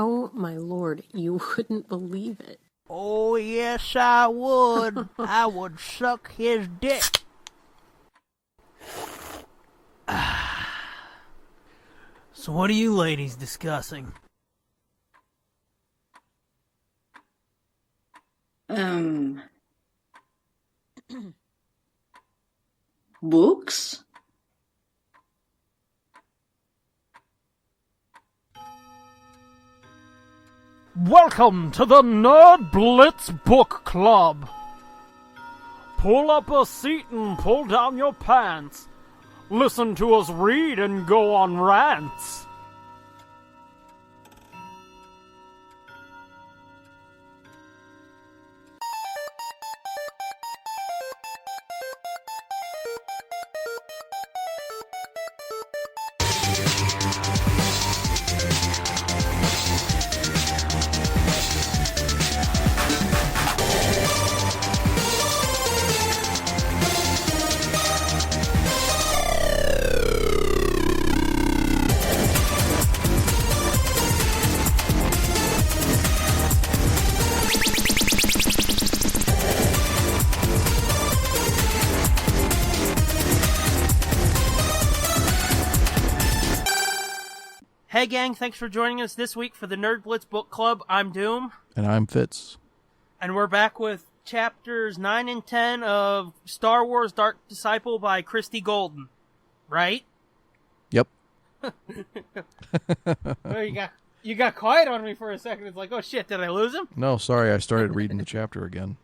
Oh, my lord, you wouldn't believe it. Oh, yes, I would. I would suck his dick. So what are you ladies discussing? Books? Welcome to the Nerd Blitz Book Club. Pull up a seat and pull down your pants. Listen to us read and go on rants. Hey gang, thanks for joining us this week for the Nerd Blitz Book Club. I'm Doom. And I'm Fitz. And we're back with chapters 9 and 10 of Star Wars Dark Disciple by Christie Golden. Right? Yep. Oh, you got quiet on me for a second. It's like, oh shit, did I lose him? No, sorry, I started reading the chapter again.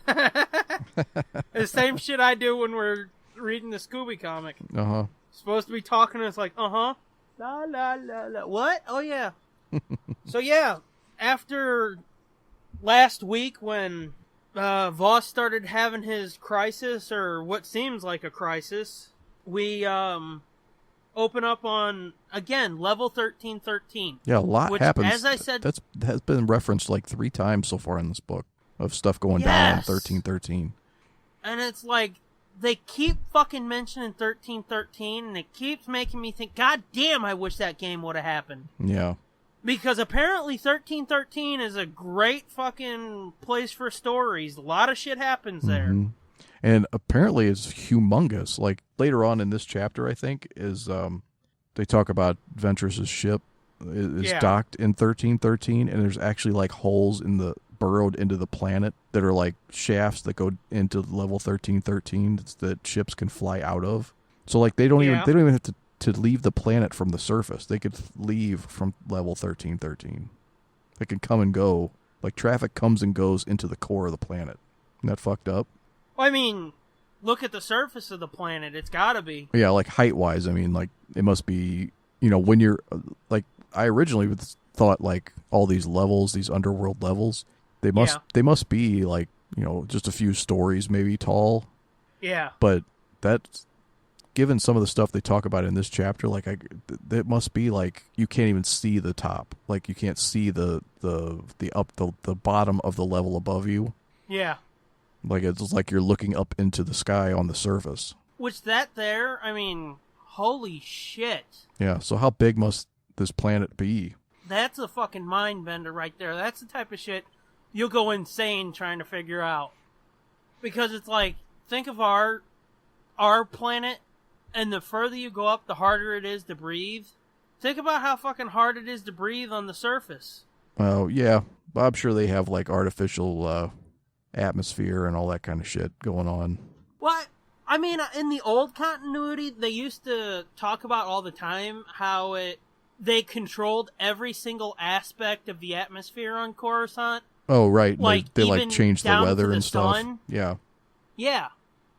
The same shit I do when we're reading the Scooby comic. Uh-huh. Supposed to be talking and it's like, uh-huh. La la la la. What? Oh yeah. So yeah, after last week when Voss started having his crisis, or what seems like a crisis, we open up on, again, level 1313. Yeah, a lot which, happens. As I said, that has been referenced like 3 times so far in this book of stuff going down in 1313. And it's like, they keep fucking mentioning 1313, and it keeps making me think, God damn, I wish that game would have happened. Yeah. Because apparently 1313 is a great fucking place for stories. A lot of shit happens there. Mm-hmm. And apparently it's humongous. Like, later on in this chapter, I think, is they talk about Ventress's ship is docked in 1313, and there's actually, like, holes burrowed into the planet that are like shafts that go into level 1313 that ships can fly out of. So like they don't even have to leave the planet from the surface. They could leave from level 1313. They can come and go. Like traffic comes and goes into the core of the planet. Isn't that fucked up? Well, I mean, look at the surface of the planet. It's gotta be. Yeah, like height wise, I mean, like it must be, when you're like, I originally thought like all these levels, these underworld levels, they must be like, just a few stories maybe tall. Yeah. But that's, given some of the stuff they talk about in this chapter, like it must be like you can't even see the top. Like you can't see the bottom of the level above you. Yeah. Like it's like you're looking up into the sky on the surface. Which I mean, holy shit. Yeah, so how big must this planet be? That's a fucking mind bender right there. That's the type of shit you'll go insane trying to figure out. Because it's like, think of our planet, and the further you go up, the harder it is to breathe. Think about how fucking hard it is to breathe on the surface. Oh, yeah. I'm sure they have, like, artificial atmosphere and all that kind of shit going on. What? I mean, in the old continuity, they used to talk about all the time how they controlled every single aspect of the atmosphere on Coruscant. Oh, right. Like, they changed the weather and stuff. Sun. Yeah. Yeah.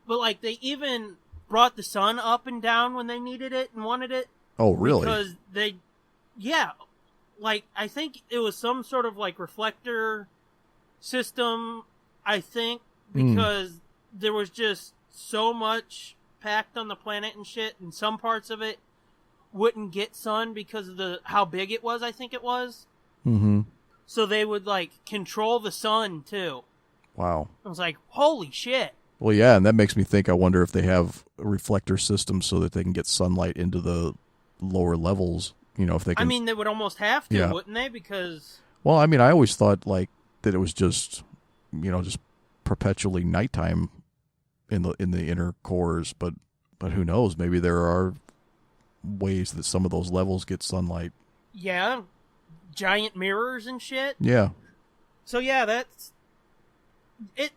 But, like, they even brought the sun up and down when they needed it and wanted it. Oh, really? Because like, I think it was some sort of, like, reflector system, I think, because there was just so much packed on the planet and shit, and some parts of it wouldn't get sun because of how big it was, I think it was. Mm-hmm. So they would, like, control the sun, too. Wow. I was like, holy shit. Well, yeah, and that makes me think, I wonder if they have a reflector system so that they can get sunlight into the lower levels if they can. I mean, they would almost have to, Yeah. wouldn't they? Because... Well, I mean, I always thought, like, that it was just, just perpetually nighttime in the inner cores, but who knows? Maybe there are ways that some of those levels get sunlight. Yeah. Giant mirrors and shit. Yeah. So yeah, that's it.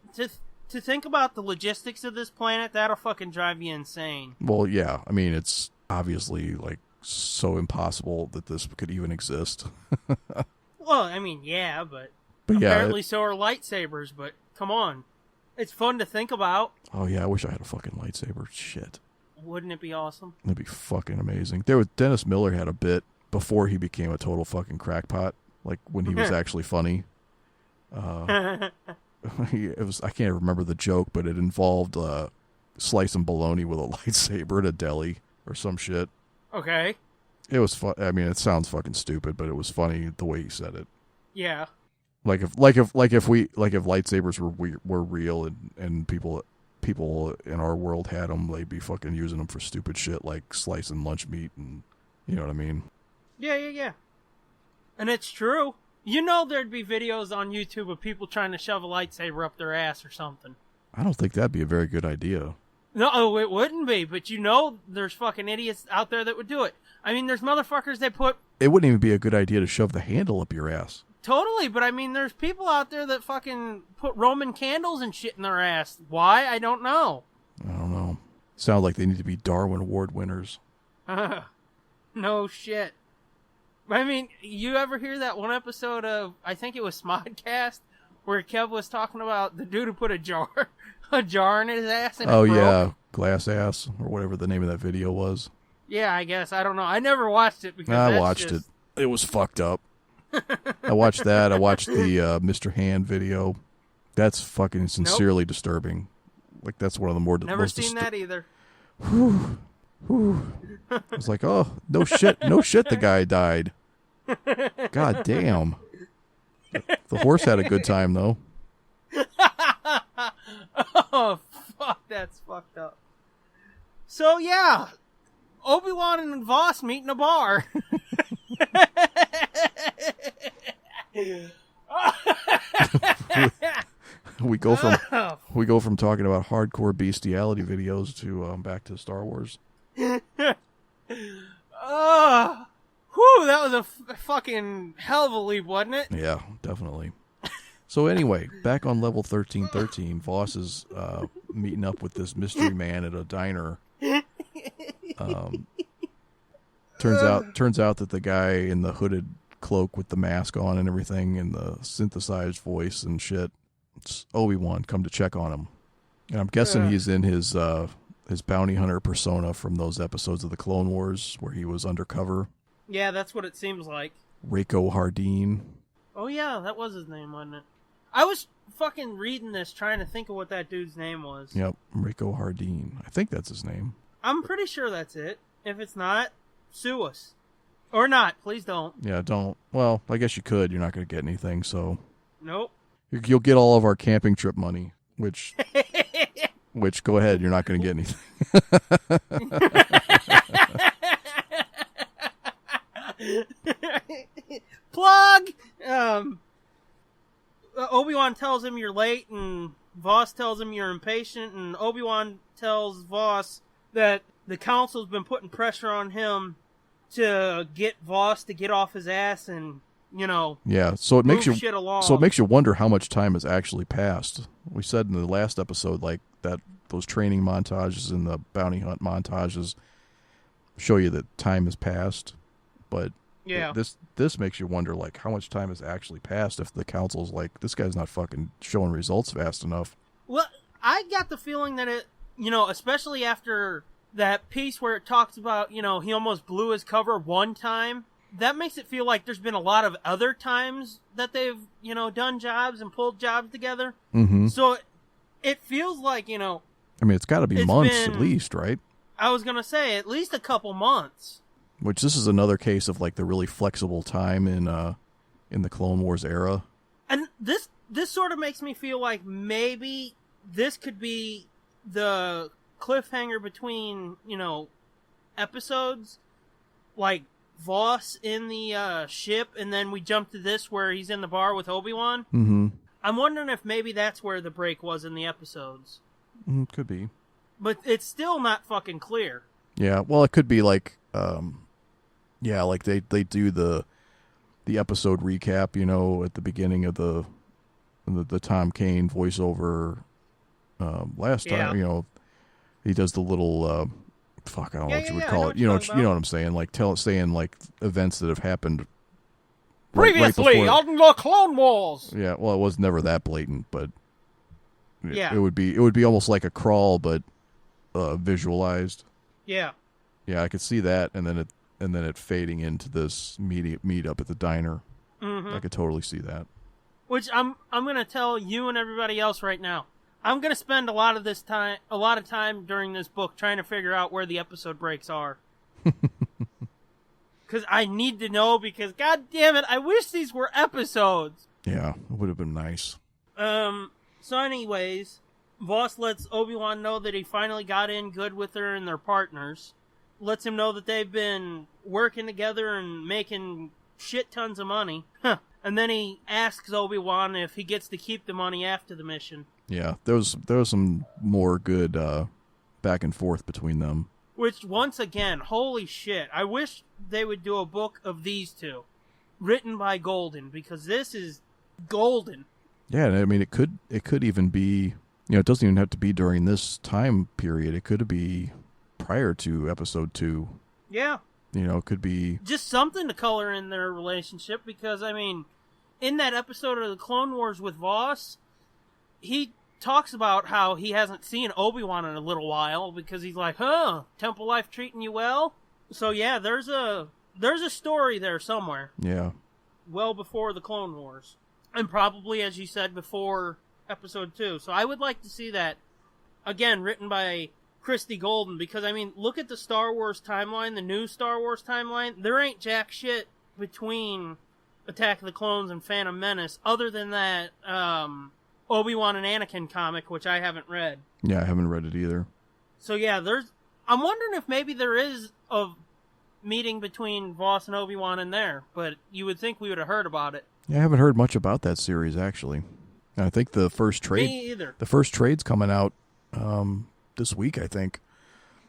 To think about the logistics of this planet, that'll fucking drive you insane. Well, yeah. I mean, it's obviously like so impossible that this could even exist. Well, I mean, yeah, but yeah, apparently so are lightsabers. But come on, it's fun to think about. Oh yeah, I wish I had a fucking lightsaber. Shit. Wouldn't it be awesome? That'd be fucking amazing. Dennis Miller had a bit before he became a total fucking crackpot, like when he was actually funny. I can't remember the joke, but it involved slicing bologna with a lightsaber at a deli or some shit. Okay. It was fun. I mean, it sounds fucking stupid, but it was funny the way he said it. Yeah. Like if lightsabers were real and people in our world had them, they'd be fucking using them for stupid shit like slicing lunch meat, and you know what I mean? Yeah. And it's true. There'd be videos on YouTube of people trying to shove a lightsaber up their ass or something. I don't think that'd be a very good idea. No, it wouldn't be, but there's fucking idiots out there that would do it. I mean, there's motherfuckers that put... It wouldn't even be a good idea to shove the handle up your ass. Totally, but I mean, there's people out there that fucking put Roman candles and shit in their ass. Why? I don't know. I don't know. Sound like they need to be Darwin Award winners. No shit. I mean, you ever hear that one episode of, I think it was Smodcast, where Kev was talking about the dude who put a jar in his ass and it broke? Yeah, glass ass, or whatever the name of that video was. Yeah, I guess. I don't know. I never watched it because I watched it. It was fucked up. I watched that. I watched the Mr. Hand video. That's fucking sincerely disturbing. Like, that's one of the more... Never seen that either. Whew. It's like, oh, no shit, the guy died. God damn. The horse had a good time, though. Oh, fuck, that's fucked up. So, yeah, Obi-Wan and Voss meet in a bar. we go from talking about hardcore bestiality videos to back to Star Wars. Whew, that was a fucking hell of a leap, wasn't it? Yeah, definitely. So anyway, back on level 1313, Voss is meeting up with this mystery man at a diner. Turns out that the guy in the hooded cloak with the mask on and everything and the synthesized voice and shit, it's Obi-Wan come to check on him. And I'm guessing he's in his bounty hunter persona from those episodes of the Clone Wars where he was undercover. Yeah, that's what it seems like. Rico Hardeen. Oh yeah, that was his name, wasn't it? I was fucking reading this trying to think of what that dude's name was. Yep, Rico Hardeen. I think that's his name. I'm pretty sure that's it. If it's not, sue us. Or not, please don't. Yeah, don't. Well, I guess you could. You're not going to get anything, so... Nope. You'll get all of our camping trip money, which go ahead, you're not going to get anything. Plug! Obi-Wan tells him you're late, and Voss tells him you're impatient, and Obi-Wan tells Voss that the council's been putting pressure on him to get Voss to get off his ass and, yeah, so it makes you shit along. So it makes you wonder how much time has actually passed. We said in the last episode, like, that those training montages and the bounty hunt montages show you that time has passed, but yeah, this makes you wonder, like, how much time has actually passed if the council's like, this guy's not fucking showing results fast enough. Well, I got the feeling that it, especially after that piece where it talks about, he almost blew his cover one time, that makes it feel like there's been a lot of other times that they've, done jobs and pulled jobs together. Mm-hmm. So it feels like, I mean, it's got to be months at least, right? I was going to say at least a couple months. Which this is another case of, like, the really flexible time in the Clone Wars era. And this sort of makes me feel like maybe this could be the cliffhanger between, episodes. Like, Voss in the ship, and then we jump to this where he's in the bar with Obi-Wan. Mm-hmm. I'm wondering if maybe that's where the break was in the episodes. Could be. But it's still not fucking clear. Yeah, well, it could be like, like they do the episode recap, at the beginning of the Tom Kane voiceover last time. He does the little I don't know what you would call it. You know what I'm saying? Like saying like events that have happened previously right on the Clone Wars. Yeah, well, it was never that blatant, but it would be almost like a crawl, but visualized. Yeah. Yeah, I could see that, and then it fading into this meet up at the diner. Mm-hmm. I could totally see that. Which I'm gonna tell you and everybody else right now. I'm gonna spend a lot of time during this book trying to figure out where the episode breaks are. Because I need to know. Because god damn it, I wish these were episodes. Yeah, it would have been nice. So anyways, Voss lets Obi-Wan know that he finally got in good with her and their partners. Lets him know that they've been working together and making shit tons of money. And then he asks Obi-Wan if he gets to keep the money after the mission. Yeah, there was some more good back and forth between them. Which, once again, holy shit, I wish they would do a book of these two. Written by Golden, because this is golden. Yeah, I mean, it could even be, it doesn't even have to be during this time period. It could be prior to episode 2. Yeah. It could be just something to color in their relationship, because, I mean, in that episode of the Clone Wars with Voss, he talks about how he hasn't seen Obi-Wan in a little while, because he's like, Temple life treating you well? So yeah, there's a story there somewhere. Yeah. Well before the Clone Wars. And probably, as you said, before episode 2. So I would like to see that, again, written by Christie Golden, because, I mean, look at the Star Wars timeline, the new Star Wars timeline. There ain't jack shit between Attack of the Clones and Phantom Menace, other than that, Obi-Wan and Anakin comic, which I haven't read. Yeah, I haven't read it either. So yeah, I'm wondering if maybe there is a meeting between Voss and Obi-Wan in there, but you would think we would have heard about it. Yeah, I haven't heard much about that series, actually. And I think the first trade... Me either. The first trade's coming out this week, I think.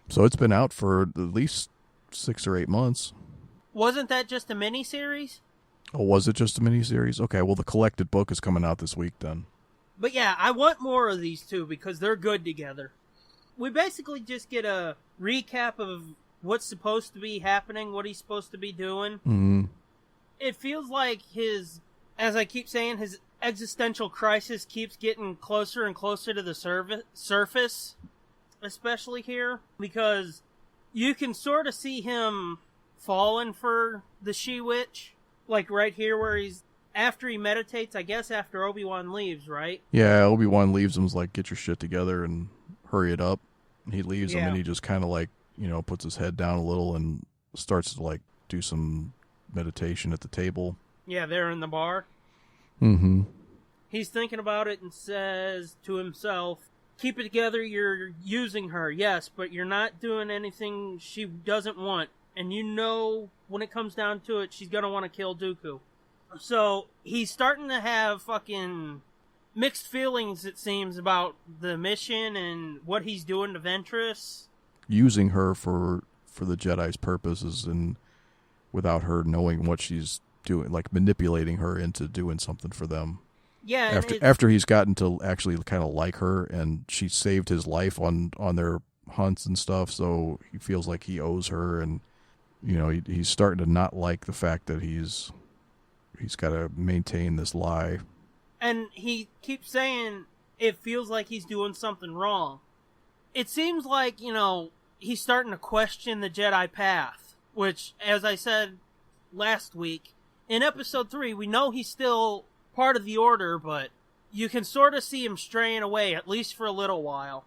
So it's been out for at least 6 or 8 months. Wasn't that just a mini-series? Oh, was it just a mini-series? Okay, well, the collected book is coming out this week, then. But yeah, I want more of these two, because they're good together. We basically just get a recap of what's supposed to be happening, what he's supposed to be doing. Mm-hmm. It feels like as I keep saying, his existential crisis keeps getting closer and closer to the surface, especially here, because you can sort of see him falling for the She-Witch, like right here where he's, after he meditates, I guess after Obi-Wan leaves, right? Yeah, Obi-Wan leaves him's like, get your shit together and hurry it up. And he leaves him, and he just kind of like, puts his head down a little and starts to like do some meditation at the table. Yeah, there in the bar. Mm-hmm. He's thinking about it and says to himself, keep it together, you're using her, yes, but you're not doing anything she doesn't want. And when it comes down to it, she's gonna want to kill Dooku. So, he's starting to have fucking mixed feelings, it seems, about the mission and what he's doing to Ventress. Using her for the Jedi's purposes, and without her knowing what she's doing, like manipulating her into doing something for them. Yeah. After he's gotten to actually kind of like her, and she saved his life on their hunts and stuff, so he feels like he owes her, and he's starting to not like the fact that he's got to maintain this lie. And he keeps saying it feels like he's doing something wrong. It seems like, he's starting to question the Jedi path, which, as I said last week, in episode 3, we know he's still part of the Order, but you can sort of see him straying away, at least for a little while.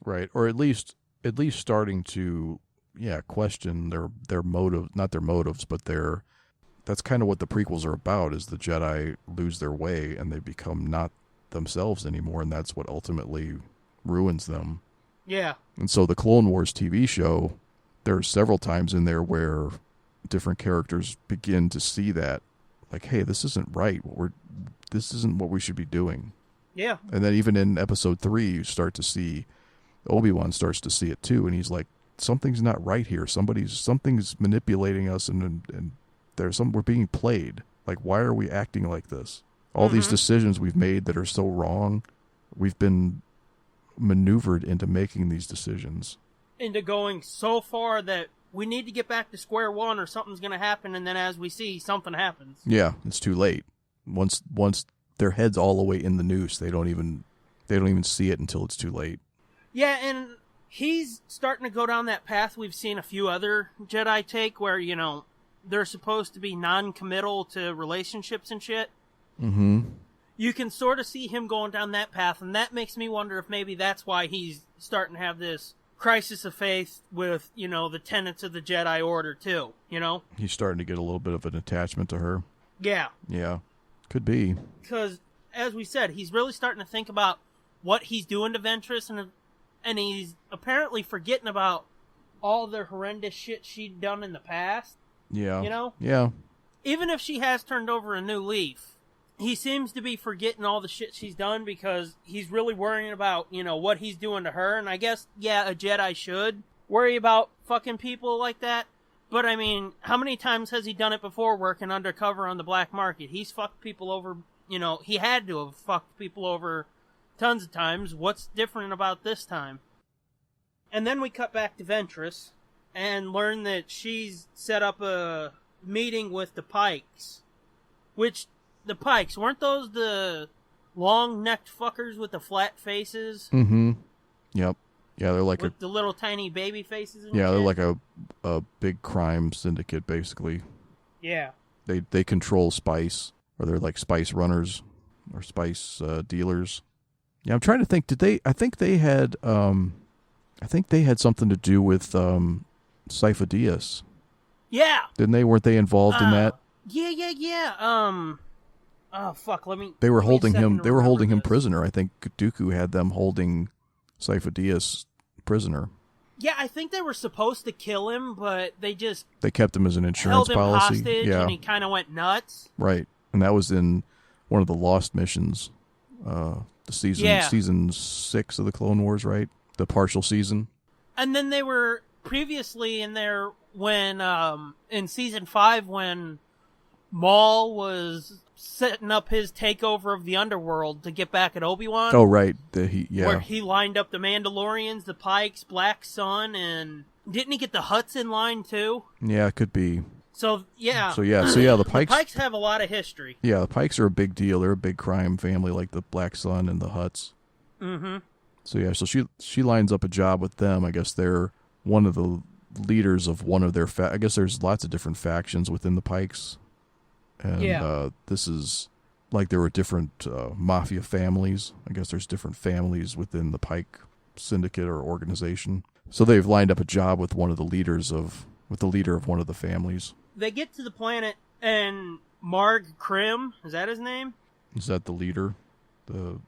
Right, or at least starting to, question their motive, not their motives, but that's kind of what the prequels are about, is the Jedi lose their way and they become not themselves anymore, and that's what ultimately ruins them. Yeah. And so the Clone Wars TV show, there are several times in there where different characters begin to see that, like, hey, this isn't right. This isn't what we should be doing. Yeah. And then even in episode 3, you start to see Obi-Wan starts to see it too, and he's like, something's not right here. Something's manipulating us, and we're being played. Like, why are we acting like this? All these decisions we've made that are so wrong, we've been maneuvered into making these decisions. Into going so far that we need to get back to square one or something's going to happen, and then as we see, something happens. Yeah, it's too late. Once their head's all the way in the noose, they don't even see it until it's too late. Yeah, and he's starting to go down that path we've seen a few other Jedi take, where, you know, they're supposed to be non-committal to relationships and shit. Mm-hmm. You can sort of see him going down that path, and that makes me wonder if maybe that's why he's starting to have this crisis of faith with, you know, the tenets of the Jedi Order, too, you know? He's starting to get a little bit of an attachment to her. Yeah. Yeah, could be. Because, as we said, he's really starting to think about what he's doing to Ventress, and he's apparently forgetting about all the horrendous shit she'd done in the past. Yeah. You know? Yeah. Even if she has turned over a new leaf, he seems to be forgetting all the shit she's done because he's really worrying about, you know, what he's doing to her. And I guess, yeah, a Jedi should worry about fucking people like that. But, I mean, how many times has he done it before working undercover on the black market? He's fucked people over, you know, he had to have fucked people over tons of times. What's different about this time? And then we cut back to Ventress and learn that she's set up a meeting with the Pikes. Which, the Pikes, weren't those the long-necked fuckers with the flat faces? Mm-hmm. Yep. Yeah, they're like with the little tiny baby faces and yeah, shit? they're like a big crime syndicate, basically. Yeah. They control spice, or they're like spice runners, or spice dealers. Yeah, I'm trying to think. I think they had something to do with Sifo Dyas. Yeah. Didn't they? Weren't they involved in that? Yeah. Oh fuck! They were holding him. They were holding him prisoner. I think Dooku had them holding Sifo Dyas prisoner. Yeah, I think they were supposed to kill him, but they kept him as an insurance held him policy. Hostage, yeah, and he kind of went nuts. Right, and that was in one of the Lost missions, the season 6 of the Clone Wars, right? The partial season. And then they were previously in there when in season 5 when Maul was setting up his takeover of the underworld to get back at Obi-Wan. Oh, right. Where he lined up the Mandalorians, the Pikes, Black Sun, and didn't he get the Hutts in line too? Yeah, it could be. So yeah, the Pikes. The Pikes have a lot of history. Yeah, the Pikes are a big deal. They're a big crime family, like the Black Sun and the Hutts. Mm-hmm. So yeah, so she lines up a job with them. I guess they're one of the leaders of one of their. I guess there's lots of different factions within the Pikes. And this is like there were different mafia families. I guess there's different families within the Pike syndicate or organization. So they've lined up a job with one of the leaders with the leader of one of the families. They get to the planet and Marg Krim, is that his name? Is that the leader? Marg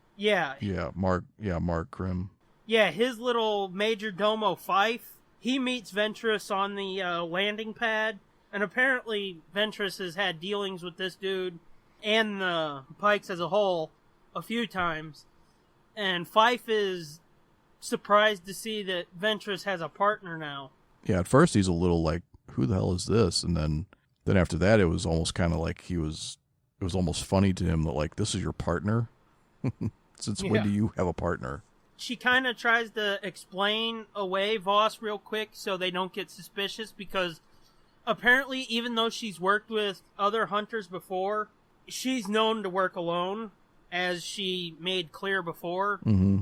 Krim. Yeah, his little major domo Fife. He meets Ventress on the landing pad. And apparently, Ventress has had dealings with this dude and the Pikes as a whole a few times. And Fife is surprised to see that Ventress has a partner now. Yeah, at first he's a little like, who the hell is this? And then after that, it was almost kind of like it was almost funny to him that, like, this is your partner? Since when do you have a partner? She kind of tries to explain away Voss real quick so they don't get suspicious because apparently, even though she's worked with other hunters before, she's known to work alone, as she made clear before. Mm-hmm.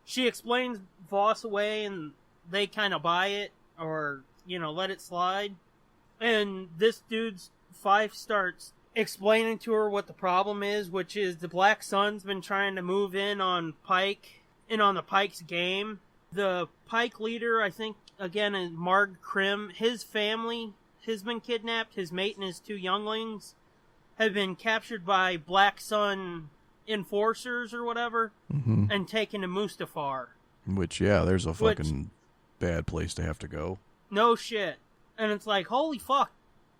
She explains Voss away, and they kind of buy it, or, let it slide. And this dude's Fife starts explaining to her what the problem is, which is the Black Sun's been trying to move in on the Pike's game. The Pike leader, I think, again, is Marg Krim. His family has been kidnapped. His mate and his 2 younglings have been captured by Black Sun enforcers or whatever, and taken to Mustafar. Which, there's a fucking bad place to have to go. No shit. And it's like, holy fuck,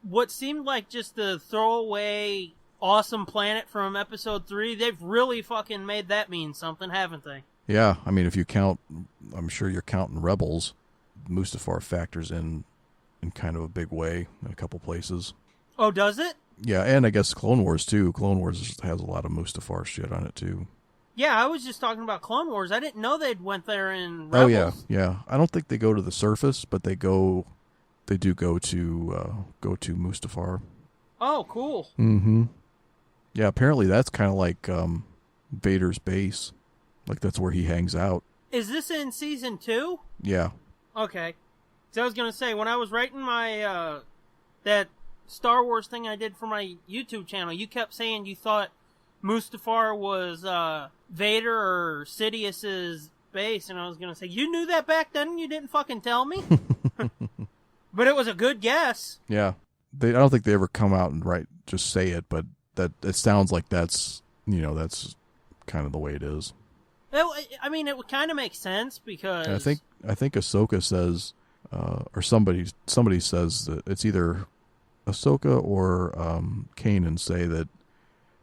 what seemed like just a throwaway awesome planet from episode 3, they've really fucking made that mean something, haven't they? Yeah, I mean, if you count, I'm sure you're counting Rebels, Mustafar factors in kind of a big way in a couple places. Oh, does it? Yeah, and I guess Clone Wars, too. Clone Wars has a lot of Mustafar shit on it, too. Yeah, I was just talking about Clone Wars. I didn't know they'd went there in Rebels. Oh, yeah. I don't think they go to the surface, but they do go to Mustafar. Oh, cool. Mm-hmm. Yeah, apparently that's kind of like Vader's base. Like, that's where he hangs out. Is this in season 2? Yeah. Okay. So I was going to say, when I was writing my, that Star Wars thing I did for my YouTube channel, you kept saying you thought Mustafar was, Vader or Sidious's base, and I was going to say, you knew that back then and you didn't fucking tell me? But it was a good guess. Yeah. I don't think they ever come out and just say it, but that it sounds like that's kind of the way it is. I mean, it would kind of make sense because... And I think Ahsoka says, or somebody says that it's either Ahsoka or Kanan say that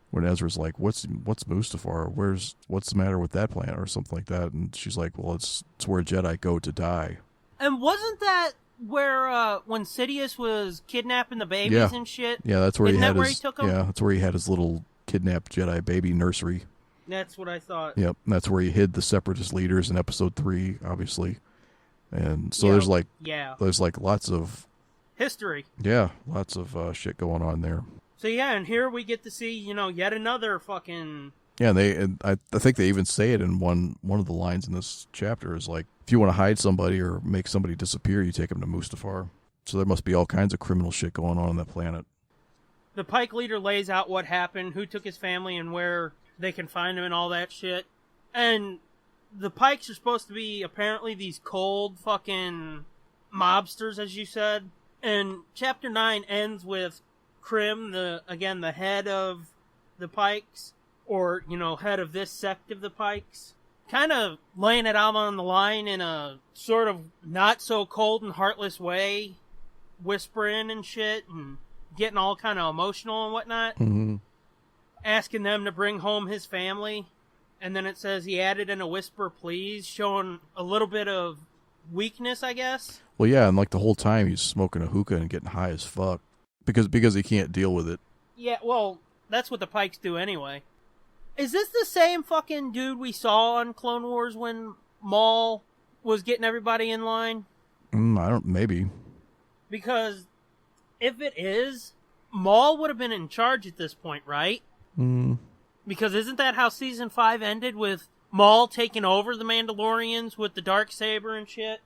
when Ezra's like, what's Mustafar? What's the matter with that planet or something like that? And she's like, well, it's where Jedi go to die. And wasn't that where when Sidious was kidnapping the babies and shit? Yeah, that's where he took them? Yeah, that's where he had his little kidnapped Jedi baby nursery. That's what I thought. Yep, and that's where he hid the Separatist leaders in Episode 3, obviously. And so there's lots of history. Yeah, lots of shit going on there. So yeah, and here we get to see, yet another fucking... Yeah, and I think they even say it in one of the lines in this chapter is like, if you want to hide somebody or make somebody disappear, you take them to Mustafar. So there must be all kinds of criminal shit going on that planet. The Pike leader lays out what happened, who took his family, and where they can find him and all that shit. And the Pikes are supposed to be apparently these cold fucking mobsters, as you said. And chapter 9 ends with Krim, the head of the Pikes, or, head of this sect of the Pikes, kind of laying it out on the line in a sort of not so cold and heartless way, whispering and shit, and getting all kind of emotional and whatnot. Mm-hmm. Asking them to bring home his family. And then it says he added in a whisper, please, showing a little bit of weakness, I guess. Well, yeah, and like the whole time he's smoking a hookah and getting high as fuck. Because he can't deal with it. Yeah, well, that's what the Pikes do anyway. Is this the same fucking dude we saw on Clone Wars when Maul was getting everybody in line? Maybe. Because if it is, Maul would have been in charge at this point, right? Mm. Because isn't that how Season 5 ended, with Maul taking over the Mandalorians with the Darksaber and shit?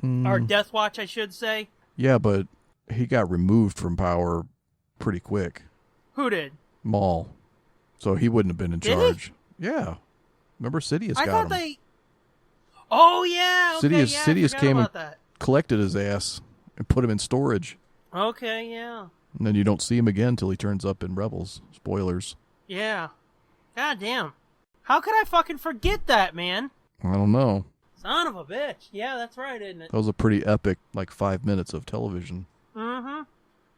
Or Death Watch, I should say. Yeah, but he got removed from power pretty quick. Who did? Maul. So he wouldn't have been in charge. Yeah. Remember Sidious got him. Oh, yeah. Okay, Sidious came and collected his ass and put him in storage. Okay, yeah. And then you don't see him again until he turns up in Rebels. Spoilers. Yeah. God damn. How could I fucking forget that, man? I don't know. Son of a bitch. Yeah, that's right, isn't it? That was a pretty epic, 5 minutes of television. Mm-hmm.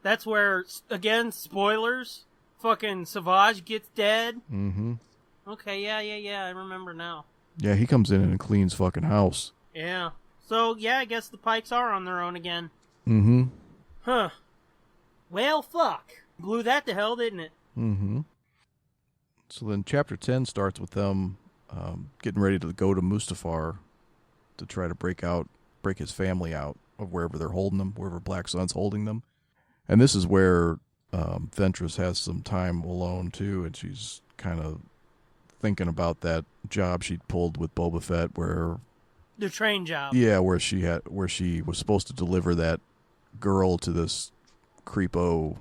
That's where, again, spoilers, fucking Savage gets dead. Mm-hmm. Okay, yeah, I remember now. Yeah, he comes in and cleans fucking house. Yeah. So, yeah, I guess the Pikes are on their own again. Mm-hmm. Huh. Well, fuck. Blew that to hell, didn't it? Mm-hmm. So then chapter 10 starts with them getting ready to go to Mustafar to try to break his family out of wherever they're holding them, wherever Black Sun's holding them. And this is where Ventress has some time alone, too, and she's kind of thinking about that job she'd pulled with Boba Fett where... The train job. Yeah, where she was supposed to deliver that girl to this creepo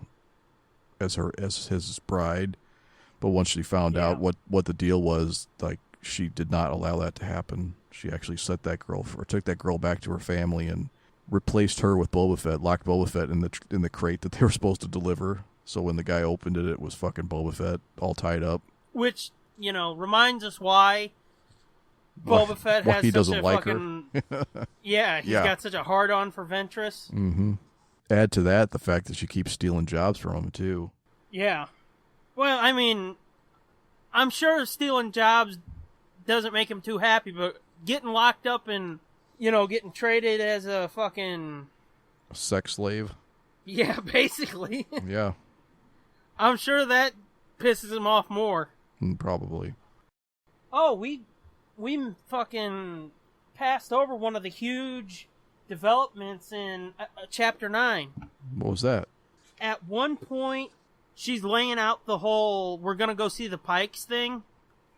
as his bride. But once she found out what the deal was, she did not allow that to happen. She actually took that girl back to her family and replaced her with Boba Fett, locked Boba Fett in the crate that they were supposed to deliver. So when the guy opened it, it was fucking Boba Fett all tied up. Which, reminds us why Boba Fett has he such doesn't a like fucking... her. He's got such a hard-on for Ventress. Mm-hmm. add to that the fact that she keeps stealing jobs from him, too. Yeah. Well, I mean, I'm sure stealing jobs doesn't make him too happy, but getting locked up and, getting traded as a fucking... A sex slave? Yeah, basically. Yeah. I'm sure that pisses him off more. Probably. Oh, we fucking passed over one of the huge developments in Chapter 9. What was that? At one point, she's laying out the whole, we're gonna go see the Pikes thing.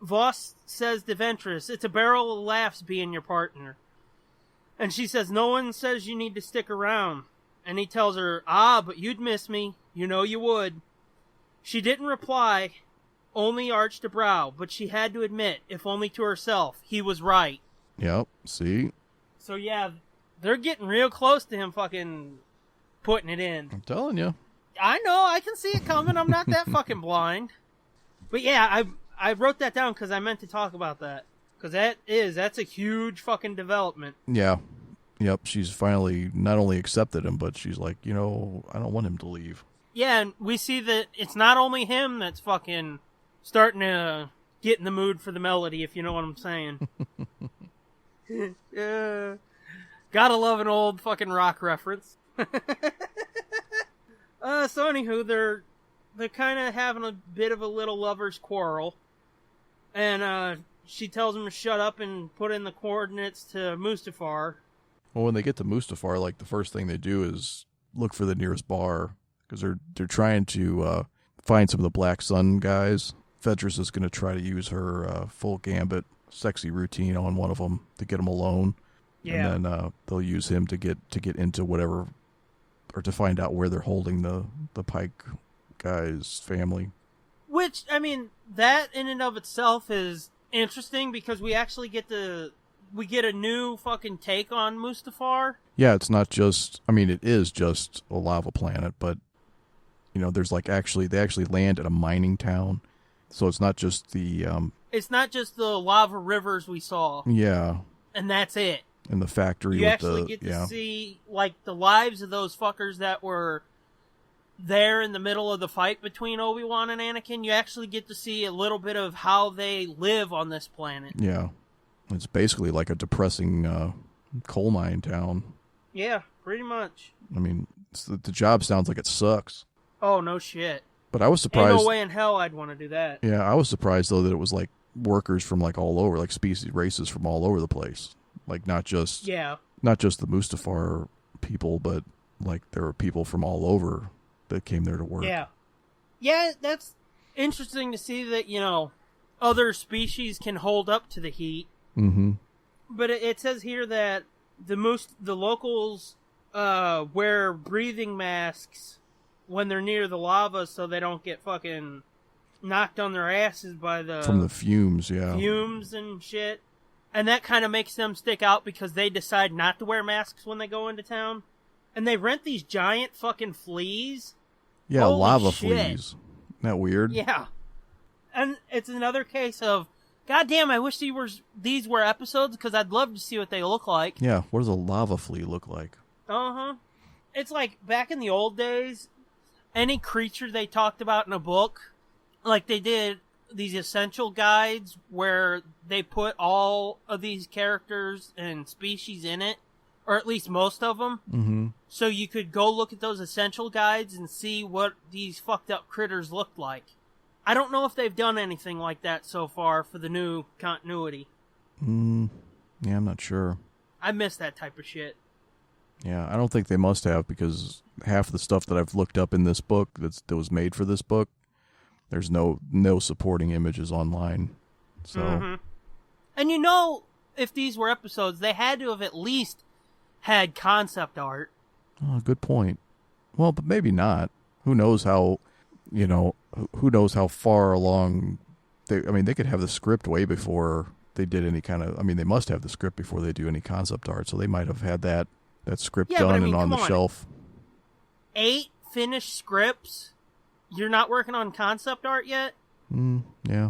Voss says to Ventress, it's a barrel of laughs being your partner. And she says, no one says you need to stick around. And he tells her, but you'd miss me. You know you would. She didn't reply, only arched a brow, but she had to admit, if only to herself, he was right. Yep, see? So yeah, they're getting real close to him fucking putting it in. I'm telling you. I know, I can see it coming. I'm not that fucking blind. But yeah, I wrote that down because I meant to talk about that. Because that's a huge fucking development. Yeah. Yep, she's finally not only accepted him, but she's like, I don't want him to leave. Yeah, and we see that it's not only him that's fucking starting to get in the mood for the melody, if you know what I'm saying. Gotta love an old fucking rock reference. So anywho, they're kind of having a bit of a little lover's quarrel. And she tells him to shut up and put in the coordinates to Mustafar. Well, when they get to Mustafar, like, the first thing they do is look for the nearest bar. Because they're trying to find some of the Black Sun guys. Ventress is going to try to use her full gambit sexy routine on one of them to get him alone. Yeah. And then they'll use him to get into whatever, or to find out where they're holding the Pike guy's family. Which, I mean, that in and of itself is interesting because we actually get a new fucking take on Mustafar. Yeah, it's not just, it is just a lava planet, but, there's they actually land at a mining town. So it's not just the... it's not just the lava rivers we saw. Yeah. And that's it. And the factory you actually get to see, the lives of those fuckers that were there in the middle of the fight between Obi-Wan and Anakin. You actually get to see a little bit of how they live on this planet. Yeah. It's basically like a depressing coal mine town. Yeah, pretty much. The job sounds like it sucks. Oh, no shit. But I was surprised. Ain't no way in hell I'd want to do that. Yeah, I was surprised, though, that it was, workers from, all over, races from all over the place. Not just the Mustafar people, but, there were people from all over that came there to work. Yeah. Yeah, that's interesting to see that, other species can hold up to the heat. Mm-hmm. But it says here that the locals wear breathing masks when they're near the lava so they don't get fucking knocked on their asses by from the fumes, yeah. Fumes and shit. And that kind of makes them stick out because they decide not to wear masks when they go into town. And they rent these giant fucking fleas. Yeah, Holy lava shit. fleas. Isn't that weird? Yeah. And it's another case of, goddamn, I wish these were episodes because I'd love to see what they look like. Yeah, what does a lava flea look like? Uh-huh. It's like back in the old days, any creature they talked about in a book, like they did these essential guides where they put all of these characters and species in it, or at least most of them. Mm-hmm. So you could go look at those essential guides and see what these fucked up critters looked like. I don't know if they've done anything like that so far for the new continuity. Yeah, I'm not sure. I miss that type of shit. Yeah, I don't think they must have, because half the stuff that I've looked up in this book that was made for this book, there's no supporting images online. So, mm-hmm. And if these were episodes, they had to have at least had concept art. Oh, good point. Well, but maybe not. Who knows how, who knows how far along they could have the script way before they did any kind of, they must have the script before they do any concept art, so they might have had that script done and on the shelf. 8 finished scripts? You're not working on concept art yet? Yeah.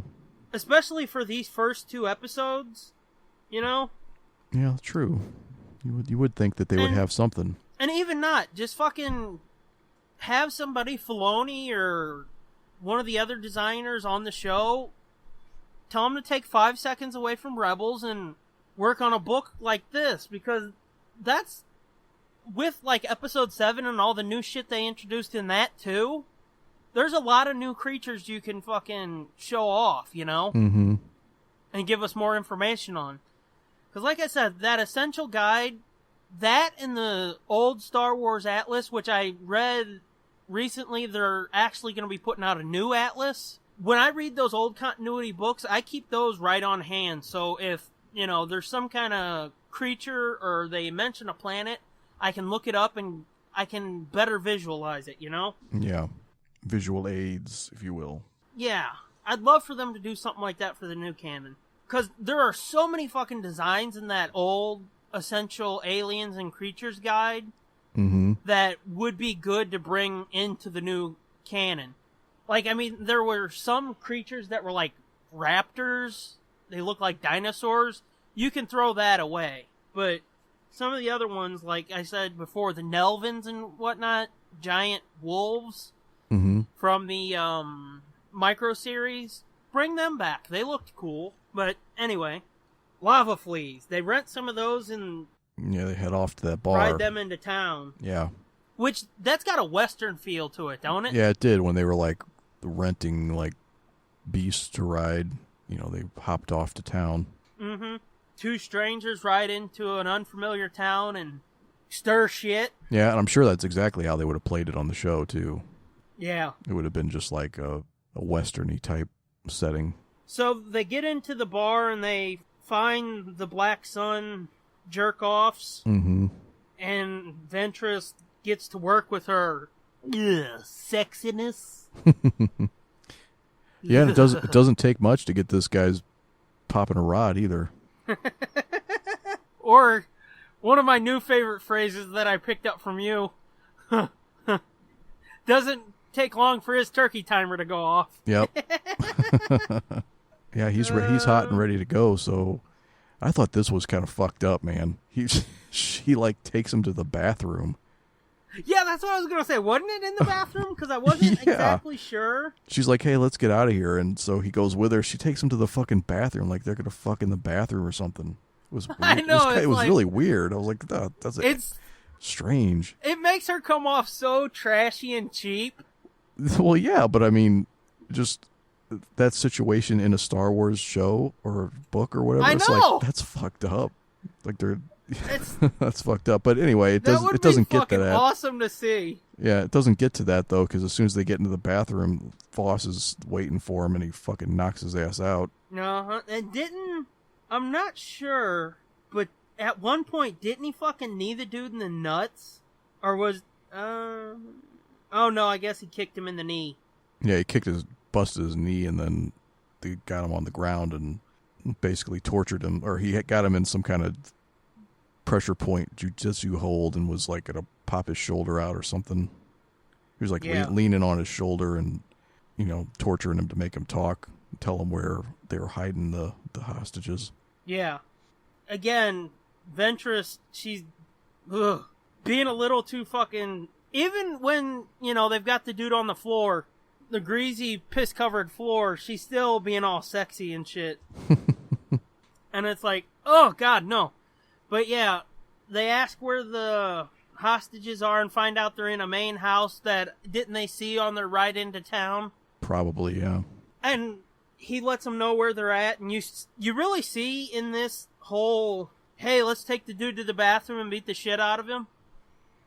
Especially for these first 2 episodes, Yeah, true. You would think that they would have something. And even not, just fucking have somebody, Filoni or one of the other designers on the show, tell them to take 5 seconds away from Rebels and work on a book like this, because that's, with like episode 7 and all the new shit they introduced in that too, there's a lot of new creatures you can fucking show off, you know? Mm-hmm. And give us more information on. Because like I said, that Essential Guide, that and the old Star Wars Atlas, which I read recently, they're actually going to be putting out a new Atlas. When I read those old continuity books, I keep those right on hand. So if, you know, there's some kind of creature or they mention a planet, I can look it up and I can better visualize it, you know? Yeah. Visual aids, if you will. Yeah. I'd love for them to do something like that for the new canon. Because there are so many fucking designs in that old Essential Aliens and Creatures guide that would be good to bring into the new canon. Like, I mean, there were some creatures that were like raptors. They look like dinosaurs. You can throw that away. But some of the other ones, like I said before, the Nelvins and whatnot, giant wolves from the micro series, bring them back. They looked cool. But anyway, lava fleas. They rent some of those and they head off to that bar. Ride them into town. Yeah. Which, that's got a Western feel to it, don't it? Yeah, it did when they were like renting like beasts to ride. You know, they hopped off to town. Mm-hmm. Two strangers ride into an unfamiliar town and stir shit. Yeah, and I'm sure that's exactly how they would have played it on the show, too. Yeah. It would have been just like a Western-y type setting. So they get into the bar and they find the Black Sun jerk-offs. Mm-hmm. And Ventress gets to work with her sexiness. Yeah, and it doesn't take much to get this guy's popping a rod either. Or one of my new favorite phrases that I picked up from you. Doesn't take long for his turkey timer to go off. Yep. Yeah, he's hot and ready to go. So I thought this was kind of fucked up, man. She like takes him to the bathroom. Yeah, that's what I was gonna say. Wasn't it in the bathroom? Because I wasn't exactly sure. She's like, "Hey, let's get out of here," and so he goes with her. She takes him to the fucking bathroom, like they're gonna fuck in the bathroom or something. It was weird. I know, it was like, really weird. I was like, "That's strange." It makes her come off so trashy and cheap. Well, yeah, but I mean, just that situation in a Star Wars show or book or whatever. I it's know. like that's fucked up. Like that's fucked up. But anyway, it doesn't get to that. Awesome to see. Yeah, it doesn't get to that though, because as soon as they get into the bathroom, Voss is waiting for him, and he fucking knocks his ass out. And I'm not sure, but at one point, didn't he fucking knee the dude in the nuts? Or was, oh no, I guess he kicked him in the knee. Yeah, he busted his knee, and then they got him on the ground and basically tortured him, or he got him in some kind of pressure point jujitsu hold and was like gonna pop his shoulder out or something. He was like leaning on his shoulder and, you know, torturing him to make him talk, tell him where they were hiding the hostages. Yeah. Again, Ventress, she's being a little too fucking... Even when, you know, they've got the dude on the floor, the greasy, piss-covered floor, she's still being all sexy and shit. And it's like, oh, God, no. But yeah, they ask where the hostages are and find out they're in a main house that didn't they see on their ride into town? Probably, yeah. And he lets them know where they're at, and you really see in this whole, hey, let's take the dude to the bathroom and beat the shit out of him,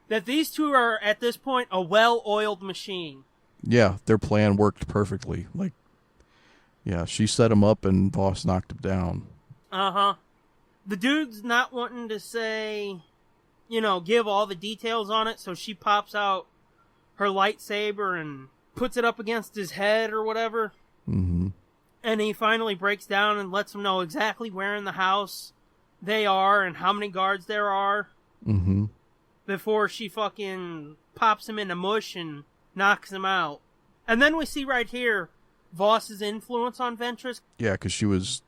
that these two are, at this point, a well-oiled machine. Yeah, their plan worked perfectly. Like, yeah, she set him up and Voss knocked him down. Uh-huh. The dude's not wanting to say, you know, give all the details on it, so she pops out her lightsaber and puts it up against his head or whatever. Mm-hmm. And he finally breaks down and lets them know exactly where in the house they are and how many guards there are. Mm-hmm. Before she fucking pops him into mush and knocks him out. And then we see right here Voss's influence on Ventress. Yeah, because she was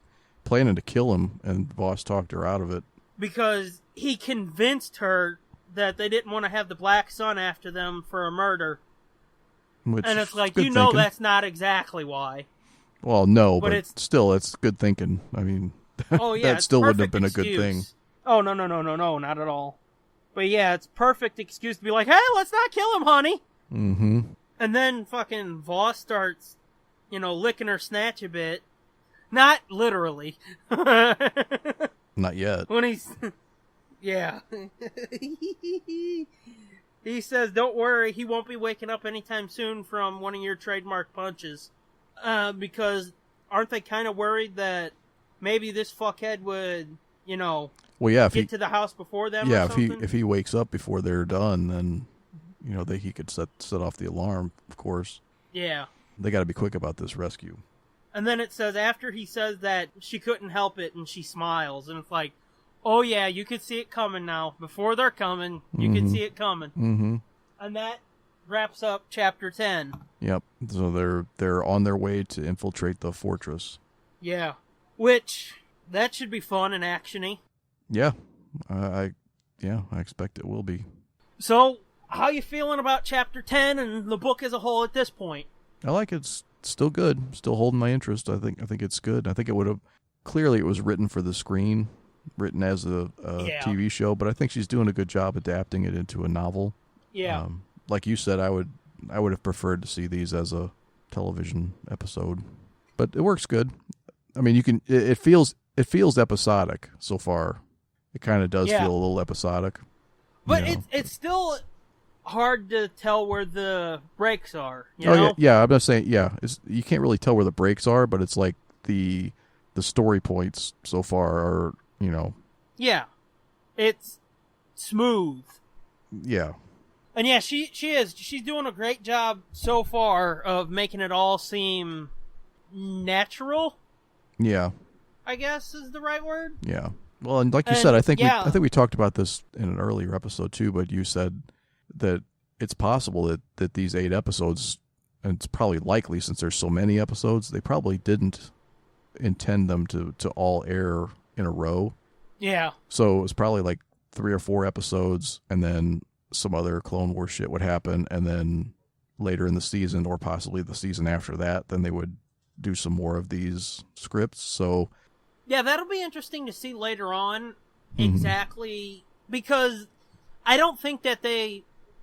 planning to kill him, and Voss talked her out of it. Because he convinced her that they didn't want to have the Black Sun after them for a murder. Which and it's like, good you know thinking. that's not exactly why. Well, no, but it's still, it's good thinking. I mean, oh, yeah, that still wouldn't have perfect been a good thing. excuse. Oh, no, not at all. But yeah, it's perfect excuse to be like, hey, let's not kill him, honey. Mm-hmm. And then fucking Voss starts, licking her snatch a bit. Not literally. Not yet. When he's... Yeah. He says, don't worry, he won't be waking up anytime soon from one of your trademark punches. Because aren't they kind of worried that maybe this fuckhead would, Well, yeah, get to the house before them yeah, or something? if he wakes up before they're done, then, he could set off the alarm, of course. Yeah. They got to be quick about this rescue. And then it says, after he says that, she couldn't help it, and she smiles. And it's like, oh yeah, you can see it coming now. Before they're coming, you can see it coming. Mm-hmm. And that wraps up chapter 10. Yep. So they're on their way to infiltrate the fortress. Yeah. Which, that should be fun and actiony. Yeah. I expect it will be. So, how you feeling about chapter 10 and the book as a whole at this point? I like it. It's still good. Still holding my interest. I think it's good. I think it would have... Clearly, it was written for the screen, written as a TV show, but I think she's doing a good job adapting it into a novel. Yeah. Like you said, I would have preferred to see these as a television episode, but it works good. I mean, it feels episodic so far. It kind of does feel a little episodic. But it's still hard to tell where the breaks are, yeah, I'm not saying, you can't really tell where the breaks are, but it's like the story points so far are, Yeah. It's smooth. Yeah. And yeah, she is. She's doing a great job so far of making it all seem natural. Yeah. I guess is the right word. Yeah. Well, and like you said, I think we talked about this in an earlier episode too, but you said that it's possible that these 8 episodes, and it's probably likely since there's so many episodes, they probably didn't intend them to all air in a row. Yeah. So it was probably like 3 or 4 episodes, and then some other Clone Wars shit would happen, and then later in the season, or possibly the season after that, then they would do some more of these scripts. So yeah, that'll be interesting to see later on exactly, because I don't think that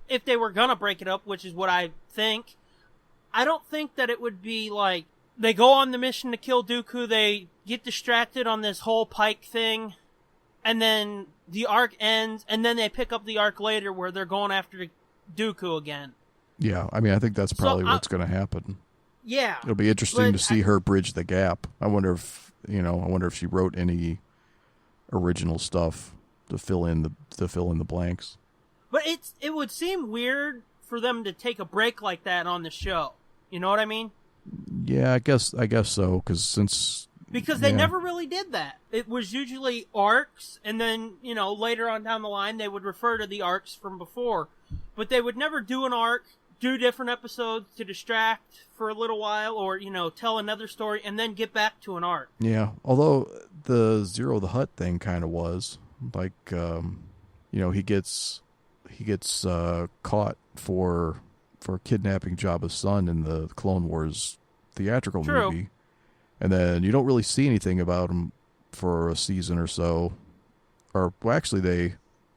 if they were gonna break it up, which is what I think, I don't think that it would be like they go on the mission to kill Dooku, they get distracted on this whole Pike thing, and then the arc ends, and then they pick up the arc later where they're going after Dooku again. Yeah, I mean, I think that's probably what's going to happen. Yeah. It'll be interesting to see her bridge the gap. I wonder if she wrote any original stuff to fill in the blanks. But it would seem weird for them to take a break like that on the show. You know what I mean? Yeah, I guess so, because they never really did that. It was usually arcs, and then, later on down the line, they would refer to the arcs from before. But they would never do an arc, do different episodes to distract for a little while, or, tell another story, and then get back to an arc. Yeah, although the Zero the Hutt thing kind of was. Like, he gets caught for kidnapping Jabba's son in the Clone Wars theatrical movie. And then you don't really see anything about him for a season or so. Or, well, actually,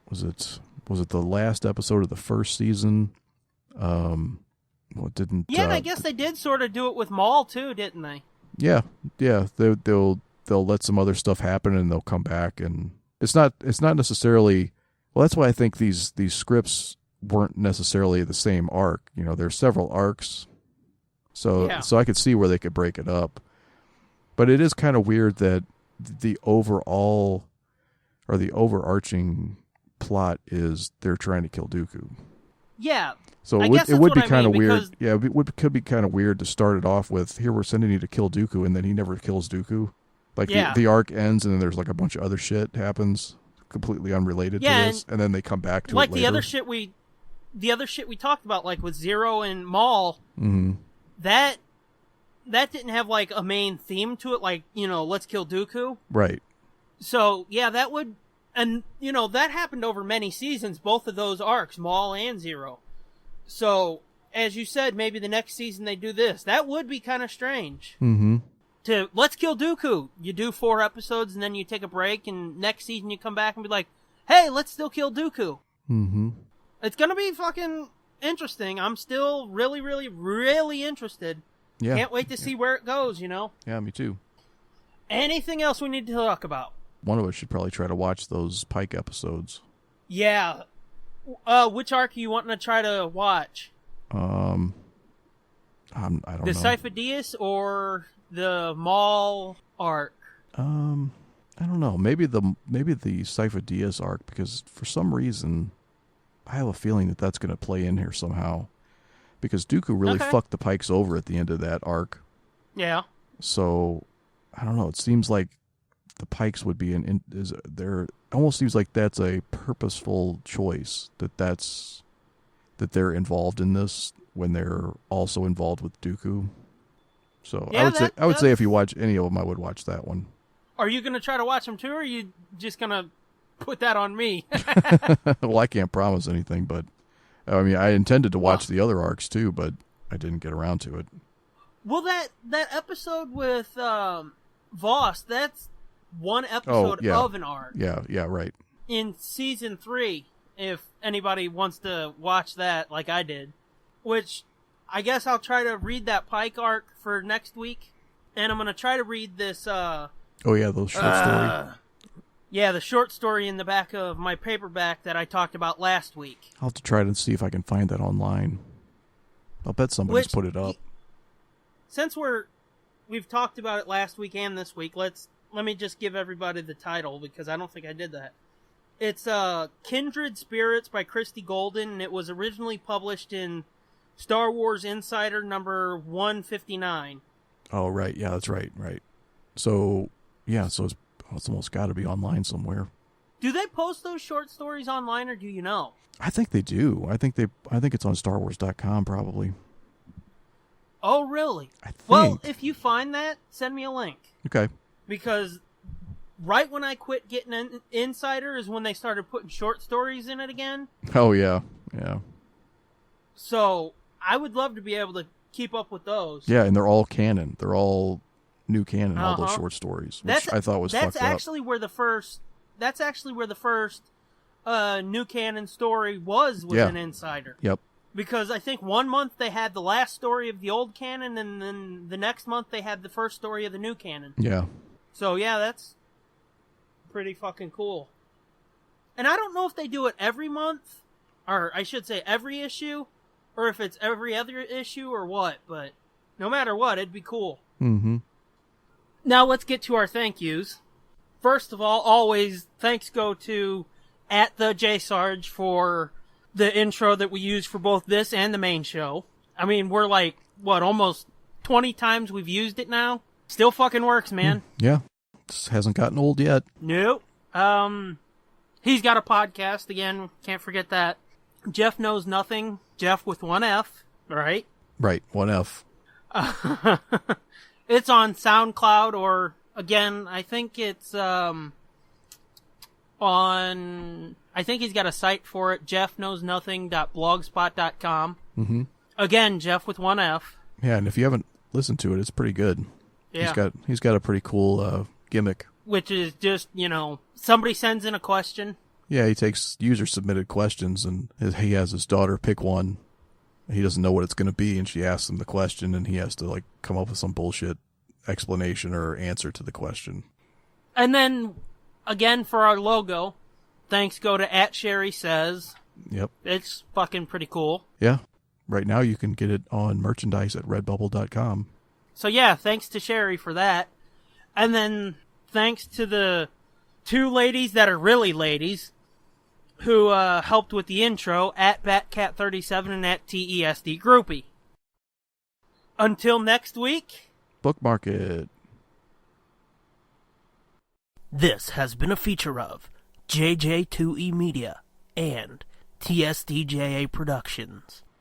was it the last episode of the first season? And I guess they did sort of do it with Maul too, didn't they? Yeah. They'll let some other stuff happen, and they'll come back, and it's not necessarily. Well, that's why I think these scripts weren't necessarily the same arc. There's several arcs, so I could see where they could break it up. But it is kind of weird that the overall or the overarching plot is they're trying to kill Dooku. Yeah. So it would be kind of weird. Yeah, it could be kind of weird to start it off with, here, we're sending you to kill Dooku, and then he never kills Dooku. Like, the arc ends, and then there's like a bunch of other shit happens completely unrelated to this, and then they come back to it later. Like the other shit we talked about, like with Zero and Maul, that didn't have like a main theme to it, like, let's kill Dooku. Right. So, yeah, that would, And, you know, that happened over many seasons, both of those arcs, Maul and Zero. So, as you said, maybe the next season they do this. That would be kind of strange. Mm-hmm. Let's kill Dooku. You do 4 episodes and then you take a break, and next season you come back and be like, hey, let's still kill Dooku. Mm-hmm. It's gonna be fucking interesting. I'm still really, really, really interested. Yeah. Can't wait to see where it goes, you know? Yeah, me too. Anything else we need to talk about? One of us should probably try to watch those Pike episodes. Yeah. Which arc are you wanting to try to watch? I don't know. The Sifo-Dyas or the Maul arc? I don't know. Maybe the Sifo-Dyas arc, because for some reason I have a feeling that that's going to play in here somehow. Because Dooku really fucked the Pikes over at the end of that arc. Yeah. So I don't know. It seems like the Pikes would be almost seems like that's a purposeful choice that they're involved in this when they're also involved with Dooku. So yeah, I would say if you watch any of them, I would watch that one. Are you going to try to watch them too, or are you just going to put that on me? Well, I can't promise anything, but I mean, I intended to watch the other arcs too, but I didn't get around to it. Well, that episode with Voss, that's one episode of an arc. Yeah, right. In season 3, if anybody wants to watch that like I did, which I guess I'll try to read that Pike arc for next week, and I'm going to try to read this... those short story. Yeah, the short story in the back of my paperback that I talked about last week. I'll have to try to see if I can find that online. I'll bet somebody's put it up. Since we've talked about it last week and this week, let me just give everybody the title, because I don't think I did that. It's Kindred Spirits by Christie Golden, and it was originally published in Star Wars Insider number 159. Oh, right. Yeah, that's right. So, yeah, it's almost got to be online somewhere. Do they post those short stories online, or do you know? I think they do. I think it's on StarWars.com probably. Oh, really? I think. Well, if you find that, send me a link. Okay. Because right when I quit getting an Insider is when they started putting short stories in it again. Oh, yeah. So, I would love to be able to keep up with those. Yeah, and they're all canon. They're all new canon, all those short stories, which I thought was fucked up. That's actually where the first new canon story was an Insider. Yep. Because I think 1 month they had the last story of the old canon, and then the next month they had the first story of the new canon. Yeah. So, yeah, that's pretty fucking cool. And I don't know if they do it every month, or I should say every issue, or if it's every other issue or what, but no matter what, it'd be cool. Mm-hmm. Now let's get to our thank yous. First of all, always thanks go to @theJSarge for the intro that we use for both this and the main show. I mean, we're like, almost 20 times we've used it now. Still fucking works, man. Yeah. This hasn't gotten old yet. Nope. He's got a podcast, again, can't forget that. Jeff Knows Nothing, Jeff with 1 F, right? Right, 1 F. It's on SoundCloud, or, again, I think it's, I think he's got a site for it, jeffknowsnothing.blogspot.com. Mm-hmm. Again, Jeff with 1 F. Yeah, and if you haven't listened to it, it's pretty good. Yeah. He's got a pretty cool gimmick. Which is just, somebody sends in a question. Yeah, he takes user-submitted questions, and he has his daughter pick one. He doesn't know what it's going to be, and she asks him the question, and he has to, come up with some bullshit explanation or answer to the question. And then, again, for our logo, thanks go to @SherrySays. Yep. It's fucking pretty cool. Yeah. Right now you can get it on merchandise at redbubble.com. So yeah, thanks to Sherry for that. And then thanks to the 2 ladies that are really ladies who helped with the intro, @BatCat37 and @TESDGroupie. Until next week, bookmark it. This has been a feature of JJ2E Media and TSDJA Productions.